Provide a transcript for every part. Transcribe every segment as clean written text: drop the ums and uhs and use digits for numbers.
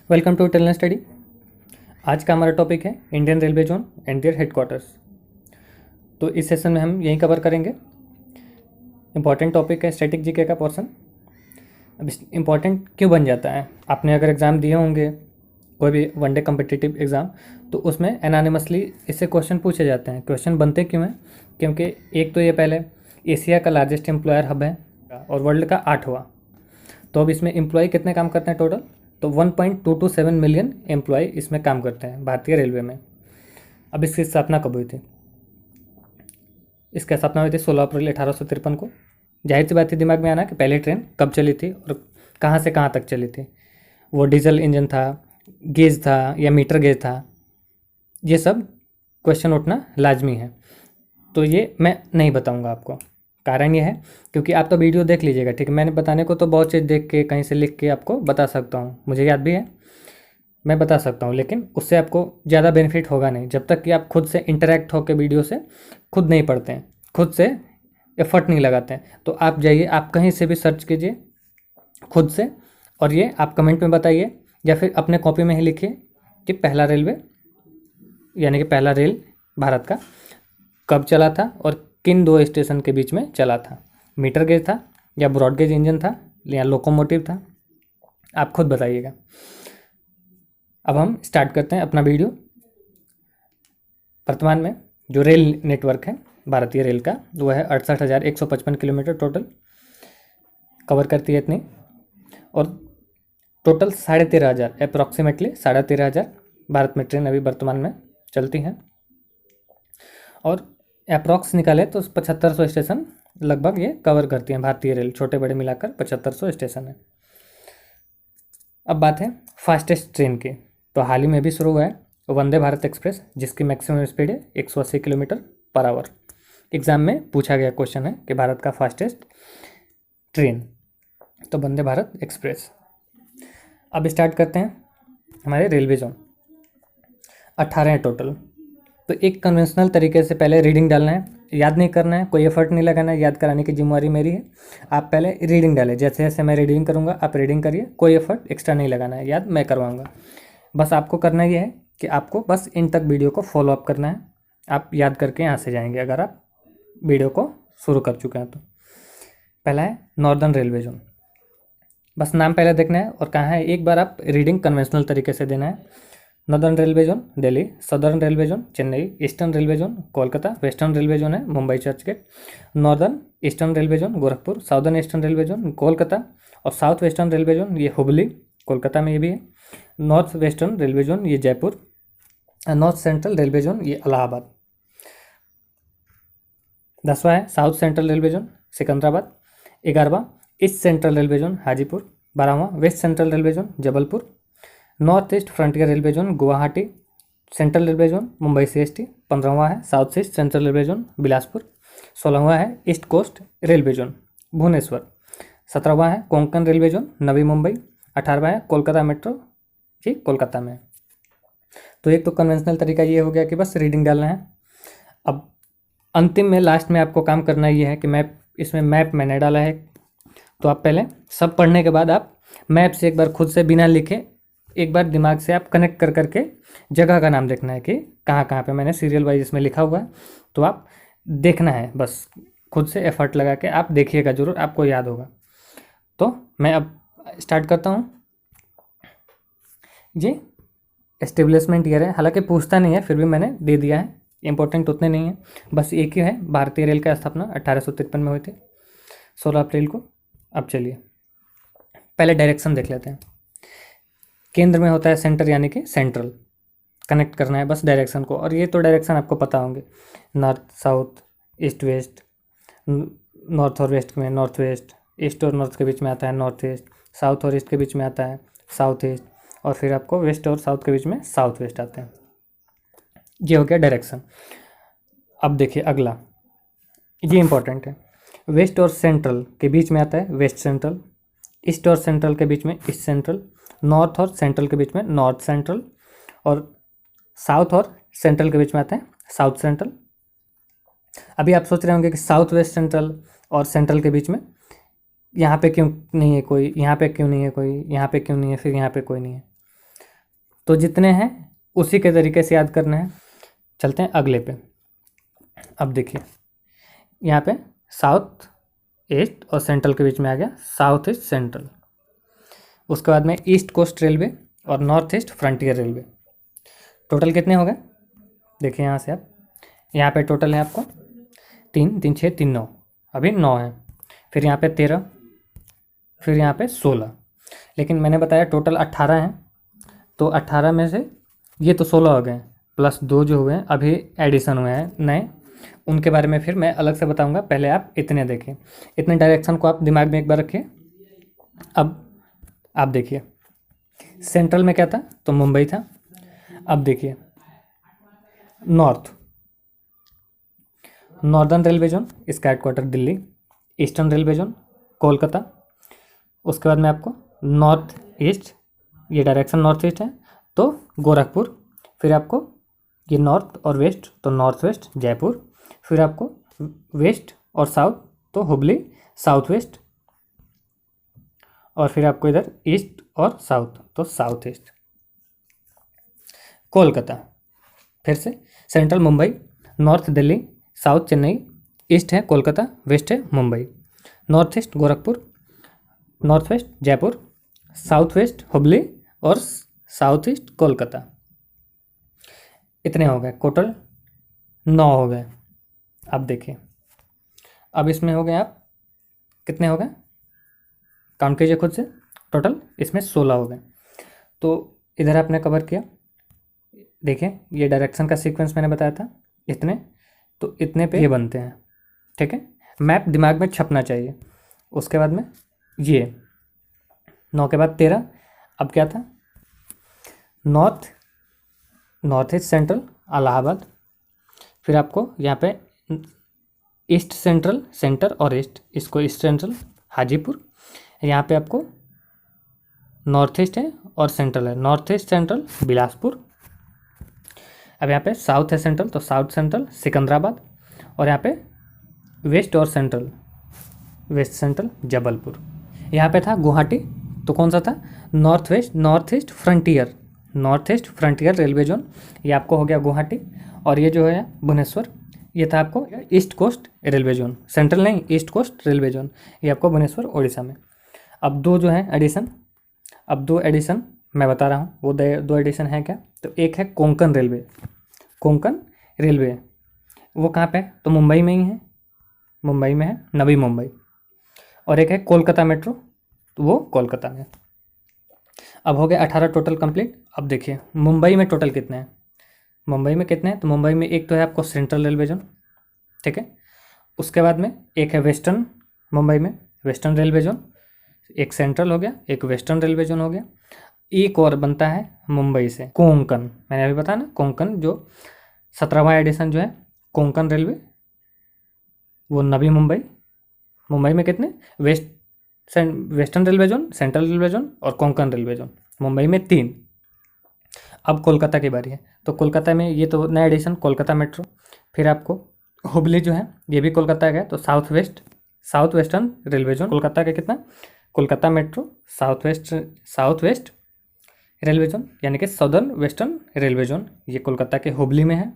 Welcome to Taylor study. आज का हमारा टॉपिक है Indian railway zone and their headquarters. तो इस सेशन में हम यही कवर करेंगे। इंपॉर्टेंट टॉपिक है स्टैटिक जीके का पोर्शन। अब इम्पॉर्टेंट क्यों बन जाता है, आपने अगर एग्ज़ाम दिए होंगे कोई भी वनडे कम्पिटिटिव एग्ज़ाम, तो उसमें एनानिमसली इससे क्वेश्चन पूछे जाते हैं। क्वेश्चन बनते क्यों हैं? क्योंकि एक तो ये पहले एशिया का लार्जेस्ट एम्प्लॉयर हब है और वर्ल्ड का 8वां। तो अब इसमें एम्प्लॉय कितने काम करते हैं टोटल? तो 1.227 मिलियन एम्प्लॉय इसमें काम करते हैं भारतीय रेलवे में। अब इसकी स्थापना कब हुई थी? इसकी स्थापना हुई थी 16 अप्रैल 1853 को। जाहिर सी बात है दिमाग में आना कि पहली ट्रेन कब चली थी और कहाँ से कहाँ तक चली थी। वो डीजल इंजन था, गेज था या मीटर गेज था, ये सब क्वेश्चन उठना लाजमी है। तो ये मैं नहीं बताऊँगा आपको। कारण ये है क्योंकि आप तो वीडियो देख लीजिएगा, ठीक है। मैंने बताने को तो बहुत चीज़ देख के कहीं से लिख के आपको बता सकता हूँ, मुझे याद भी है, मैं बता सकता हूँ, लेकिन उससे आपको ज़्यादा बेनिफिट होगा नहीं जब तक कि आप खुद से इंटरेक्ट होकर वीडियो से खुद नहीं पढ़ते हैं, खुद से एफर्ट नहीं लगाते हैं। तो आप जाइए, आप कहीं से भी सर्च कीजिए खुद से, और ये आप कमेंट में बताइए या फिर अपने कॉपी में ही लिखिए कि पहला रेलवे यानी कि पहला रेल भारत का कब चला था और किन दो स्टेशन के बीच में चला था। मीटर गेज था या ब्रॉड गेज इंजन था या लोकोमोटिव था, आप खुद बताइएगा। अब हम स्टार्ट करते हैं अपना वीडियो। वर्तमान में जो रेल नेटवर्क है भारतीय रेल का वो है 68,155 किलोमीटर टोटल कवर करती है इतनी, और टोटल 13,500 अप्रॉक्सीमेटली 13,500 भारत में ट्रेन अभी वर्तमान में चलती हैं। और अप्रॉक्स निकाले तो 7500 स्टेशन लगभग ये कवर करती हैं भारतीय रेल, छोटे बड़े मिलाकर 7500 स्टेशन है। अब बात है फास्टेस्ट ट्रेन की, तो हाल ही में भी शुरू हुआ है वंदे भारत एक्सप्रेस, जिसकी मैक्सिमम स्पीड है 180 किलोमीटर पर आवर। एग्जाम में पूछा गया क्वेश्चन है कि भारत का फास्टेस्ट ट्रेन, तो वंदे भारत एक्सप्रेस। अब स्टार्ट करते हैं हमारे रेलवे जोन। 18 है टोटल। तो एक कन्वेंशनल तरीके से पहले रीडिंग डालना है, याद नहीं करना है, कोई एफर्ट नहीं लगाना है, याद कराने की जिम्मेवारी मेरी है। आप पहले रीडिंग डालें, जैसे जैसे मैं रीडिंग करूँगा आप रीडिंग करिए, कोई एफर्ट एक्स्ट्रा नहीं लगाना है, याद मैं करवाऊँगा। बस आपको करना ये है कि आपको बस इन तक वीडियो को फॉलो अप करना है। आप याद करके यहाँ से जाएंगे अगर आप वीडियो को शुरू कर चुके हैं तो। पहला है नॉर्दर्न रेलवे जोन, बस नाम पहले देखना है और कहाँ है एक बार आप रीडिंग कन्वेंशनल तरीके से देना है। Northern railway zone Delhi, southern railway zone Chennai, eastern railway zone Kolkata, western railway zone है Mumbai Churchgate, northern eastern railway zone Gorakhpur, southern eastern railway zone Kolkata, और साउथ वेस्टर्न रेलवे जोन ये हुबली कोलकाता में ये भी है, नॉर्थ वेस्टर्न रेलवे जोन ये Jaipur, north central railway zone ये इलाहाबाद। 10वां है south central railway zone Secunderabad, 11वां east central railway zone Hajipur, 12वां west central railway zone Jabalpur, north east frontier railway zone Guwahati, central railway zone Mumbai CST, 15वां है south east central railway zone Bilaspur, 16वां है east coast railway zone Bhubaneswar, 17वां है कोंकण रेलवे जोन नवी मुंबई, 18वां है कोलकाता मेट्रो जी कोलकाता में। तो एक तो कन्वेंशनल तरीका ये हो गया कि बस रीडिंग डालना है। अब अंतिम में लास्ट में आपको काम करना ये है कि मैप, इसमें मैप मैंने डाला है, तो आप पहले सब पढ़ने के बाद आप मैप से एक बार खुद से बिना लिखे एक बार दिमाग से आप कनेक्ट कर करके जगह का नाम देखना है कि कहाँ कहाँ पे मैंने सीरियल वाइज इसमें लिखा हुआ है, तो आप देखना है, बस खुद से एफर्ट लगा के आप देखिएगा ज़रूर, आपको याद होगा। तो मैं अब स्टार्ट करता हूँ। ये एस्टेब्लिशमेंट ईयर है, हालांकि पूछता नहीं है फिर भी मैंने दे दिया है, इंपॉर्टेंट उतने नहीं है, बस एक ही है भारतीय रेल का स्थापना 1853 में हुई थी 16 अप्रैल को। अब चलिए पहले डायरेक्शन देख लेते हैं। केंद्र में होता है सेंटर यानी कि सेंट्रल, कनेक्ट करना है बस डायरेक्शन को, और ये तो डायरेक्शन आपको पता होंगे, north south east west, north और वेस्ट में नॉर्थ वेस्ट, ईस्ट और नॉर्थ के बीच में आता है नॉर्थ ईस्ट, साउथ और ईस्ट के बीच में आता है साउथ ईस्ट, और फिर आपको वेस्ट और साउथ के बीच में साउथ वेस्ट आते हैं। ये हो गया डायरेक्शन। अब देखिए अगला, ये इंपॉर्टेंट है, वेस्ट और सेंट्रल के बीच में आता है वेस्ट सेंट्रल, ईस्ट और सेंट्रल के बीच में ईस्ट सेंट्रल, नॉर्थ और सेंट्रल के बीच में नॉर्थ सेंट्रल, और साउथ और सेंट्रल के बीच में आता है साउथ सेंट्रल। अभी आप सोच रहे होंगे कि साउथ वेस्ट सेंट्रल और सेंट्रल के बीच में यहाँ पे क्यों नहीं है कोई, यहाँ पे क्यों नहीं है कोई, यहाँ पे क्यों नहीं है, फिर यहाँ पे कोई नहीं है। तो जितने हैं उसी के तरीके से याद करना है। चलते हैं अगले पे। अब देखिए यहाँ पे साउथ ईस्ट और सेंट्रल के बीच में आ गया साउथ ईस्ट सेंट्रल। उसके बाद में ईस्ट कोस्ट रेलवे और north east frontier railway. Total कितने हो गए देखिए यहाँ से आप, यहाँ पे टोटल है आपको 3 3 6 3 9, अभी 9 है। फिर यहाँ पे 13, फिर यहाँ पे 16, लेकिन मैंने बताया टोटल 18 हैं। तो 18 में से ये तो 16 हो गए, प्लस 2 जो हुए हैं अभी एडिशन हुए हैं नए, उनके बारे में फिर मैं अलग से बताऊंगा। पहले आप इतने देखिए, इतने डायरेक्शन को आप दिमाग में एक बार रखिए। अब आप देखिए सेंट्रल में क्या था, तो मुंबई था। अब देखिए नॉर्दर्न रेलवे जोन, इसका headquarter Delhi. Eastern railway zone Kolkata. उसके बाद में आपको नॉर्थ ईस्ट, ये डायरेक्शन नॉर्थ ईस्ट है तो गोरखपुर। फिर आपको ये नॉर्थ और वेस्ट तो नॉर्थ वेस्ट जयपुर। फिर आपको वेस्ट और साउथ तो हुबली साउथ वेस्ट। और फिर आपको इधर ईस्ट और साउथ तो साउथ ईस्ट। कोलकाता फिर से central Mumbai, north Delhi, south Chennai, east है कोलकाता, वेस्ट है Mumbai. North east Gorakhpur, north west Jaipur, south west Hubli और साउथ ईस्ट कोलकाता। इतने हो गए, टोटल 9 हो गए। अब देखिए अब इसमें हो गए आप कितने हो गए, काउंट कीजिए खुद से। टोटल इसमें 16 हो गए। तो इधर आपने कवर किया। देखिए ये डायरेक्शन का सीक्वेंस मैंने बताया था इतने, तो इतने पे ये बनते हैं, ठीक है। मैप दिमाग में छपना चाहिए। उसके बाद में ये 9 के बाद 13। अब क्या था, नॉर्थ ईस्ट सेंट्रल इलाहाबाद। फिर आपको यहाँ पे ईस्ट सेंट्रल, सेंटर और ईस्ट, इसको ईस्ट सेंट्रल हाजीपुर। यहाँ पे आपको नॉर्थ ईस्ट है और सेंट्रल है, नॉर्थ ईस्ट सेंट्रल बिलासपुर। अब यहाँ पे साउथ है सेंट्रल तो साउथ सेंट्रल सिकंदराबाद। और यहाँ पे वेस्ट और सेंट्रल, वेस्ट सेंट्रल जबलपुर। यहाँ पे था गुवाहाटी, तो कौन सा था, north east frontier railway zone, ये आपको हो गया गुवाहाटी। और ये जो है भुवनेश्वर, ये था आपको East coast railway zone, central नहीं ईस्ट कोस्ट रेलवे जोन, ये आपको भुवनेश्वर उड़ीसा में। अब दो जो है एडिशन, अब 2 एडिशन मैं बता रहा हूँ, वो 2 एडिशन है क्या, तो एक है कोंकण रेलवे, वो कहाँ पे है, तो मुंबई में ही है, मुंबई में है, नवी मुंबई। और एक है कोलकाता मेट्रो, तो वो कोलकाता में। अब हो गया 18 टोटल कंप्लीट। अब देखिए मुंबई में टोटल कितने हैं, मुंबई में कितने हैं, तो मुंबई में एक तो है आपको सेंट्रल रेलवे जोन, ठीक है। उसके बाद में एक है वेस्टर्न, मुंबई में वेस्टर्न रेलवे जोन, एक सेंट्रल हो गया, एक वेस्टर्न रेलवे जोन हो गया। एक और बनता है मुंबई से कोंकण, मैंने अभी बताया ना कोंकण, जो 17वां एडिशन जो है कोंकण रेलवे, वो नवी मुंबई। मुंबई में कितने, western railway zone, central railway zone और कोंकण रेलवे जोन, मुंबई में 3। अब कोलकाता की बारी है, तो कोलकाता में ये तो नया एडिशन कोलकाता मेट्रो। फिर आपको हुबली जो है ये भी कोलकाता का है, तो south western railway zone Kolkata का कितना, Kolkata metro south west railway zone, यानी कि साउदर्न वेस्टर्न रेलवे जोन, ये कोलकाता के हुबली में है।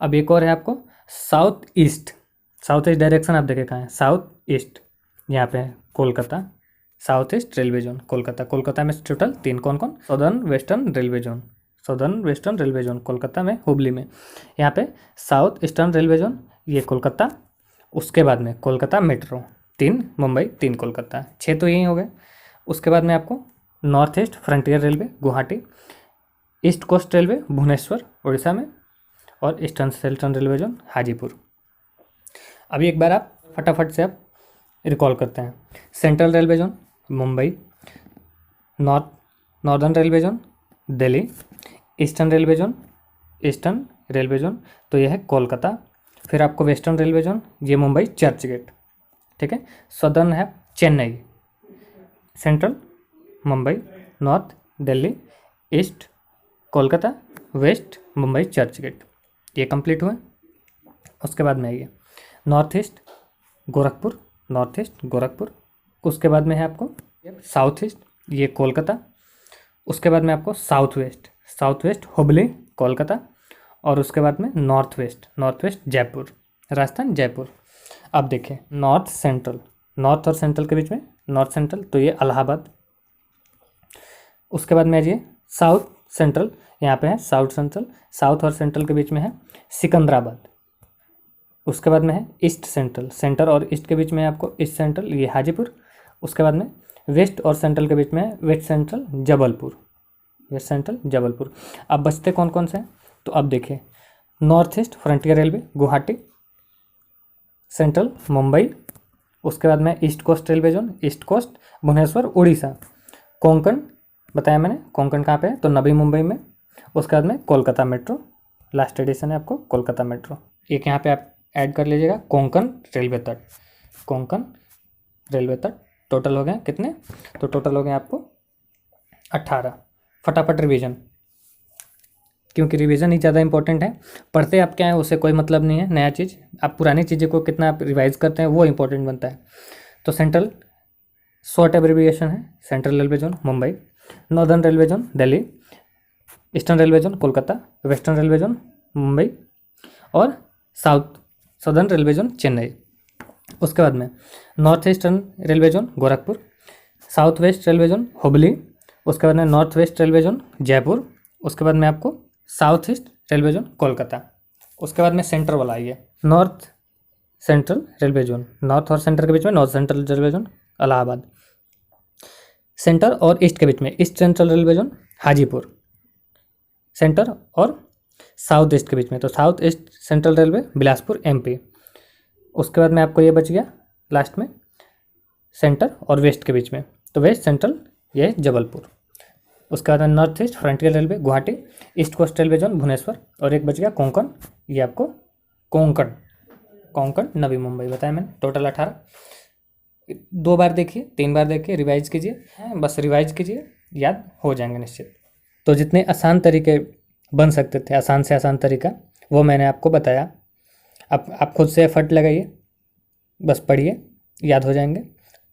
अब एक और है आपको साउथ ईस्ट डायरेक्शन, आप देखें कहाँ है, साउथ ईस्ट, यहाँ पे है Kolkata, south east railway zone Kolkata में टोटल 3 कौन southern western railway zone Kolkata में हुबली में। यहाँ पे साउथ ईस्टर्न रेलवे जोन ये कोलकाता। उसके बाद में कोलकाता मेट्रो 3 मुंबई 3 कोलकाता, 6 तो यही हो गए। उसके बाद में आपको north east frontier railway Guwahati, East coast railway Bhubaneswar Orissa में, और eastern central railway zone Hajipur. अभी एक बार आप फटाफट से आप रिकॉल करते हैं। Central railway zone Mumbai, northern railway zone Delhi, eastern railway zone तो यह है कोलकाता। फिर आपको वेस्टर्न रेलवे जोन ये मुंबई चर्च गेट, ठीक है। सदर्न है Chennai, central Mumbai, north Delhi, east Kolkata, west Mumbai Churchgate, ये कंप्लीट हुए। उसके बाद में आइए नॉर्थ ईस्ट गोरखपुर। उसके बाद में है आपको साउथ ईस्ट, ये कोलकाता। उसके बाद में आपको साउथ वेस्ट हुबली कोलकाता, और उसके बाद में नॉर्थ वेस्ट जयपुर, राजस्थान जयपुर। अब देखें नॉर्थ और सेंट्रल के बीच में, नॉर्थ सेंट्रल तो ये इलाहाबाद। उसके बाद में आइए साउथ सेंट्रल, यहाँ पे है साउथ और सेंट्रल के बीच में है सिकंदराबाद। उसके बाद में है ईस्ट सेंटर और ईस्ट के बीच में है आपको ईस्ट सेंट्रल, ये हाजीपुर। उसके बाद में वेस्ट और सेंट्रल के बीच में है वेस्ट सेंट्रल जबलपुर। अब बचते कौन कौन से हैं, तो अब देखिए north east frontier railway Guwahati, central Mumbai. उसके बाद में East coast railway zone, East Coast Bhubaneswar Orissa. Konkan बताया मैंने, कोंकण कहाँ पे है, तो नवी मुंबई में। उसके बाद में कोलकाता मेट्रो, लास्ट एडिशन है आपको कोलकाता मेट्रो। एक यहाँ पे आप ऐड कर लीजिएगा कोंकण रेलवे तट। टोटल हो गए कितने, तो टोटल हो गए आपको 18। फटाफट रिवीजन, क्योंकि रिवीजन ही ज़्यादा इंपॉर्टेंट है। पढ़ते आप क्या है उससे कोई मतलब नहीं है, नया चीज़ आप पुरानी चीज़ें को कितना आप रिवाइज करते हैं वो इंपॉर्टेंट बनता है। तो सेंट्रल शॉर्ट एब्रिविएशन है central railway zone Mumbai, northern railway zone Delhi, eastern railway zone Kolkata, western railway zone Mumbai, और सदर्न रेलवे जोन चेन्नई। उसके बाद में north eastern railway zone Gorakhpur, south west railway zone Hubli. उसके बाद में north west railway zone Jaipur. उसके बाद में आपको south east railway zone Kolkata. उसके बाद में सेंटर वाला आइए north central railway zone, north और सेंटर के बीच में north central railway zone Allahabad. Centre और ईस्ट के बीच में east central railway zone Hajipur. Centre और साउथ ईस्ट के बीच में तो south east central railway Bilaspur MP. उसके बाद में आपको ये बच गया लास्ट में सेंटर और वेस्ट के बीच में, तो वेस्ट सेंट्रल ये जबलपुर। उसके बाद में north east frontier railway Guwahati, East coast railway zone Bhubaneswar, और एक बच गया कोंकण, ये आपको कोंकण नवी मुंबई बताया मैंने। टोटल 18। 2 बार देखिए 3 बार देखिए, रिवाइज कीजिए, बस रिवाइज कीजिए, याद हो जाएंगे निश्चित। तो जितने आसान तरीके बन सकते थे, आसान से आसान तरीका, वो मैंने आपको बताया। अब आप खुद से एफर्ट लगाइए, बस पढ़िए, याद हो जाएंगे।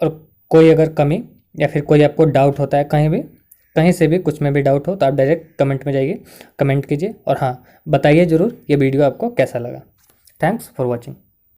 और कोई अगर कमी या फिर कोई आपको डाउट होता है कहीं से भी कुछ में भी डाउट हो तो आप डायरेक्ट कमेंट में जाइए, कमेंट कीजिए, और हाँ बताइए ज़रूर ये वीडियो आपको कैसा लगा। Thanks for watching.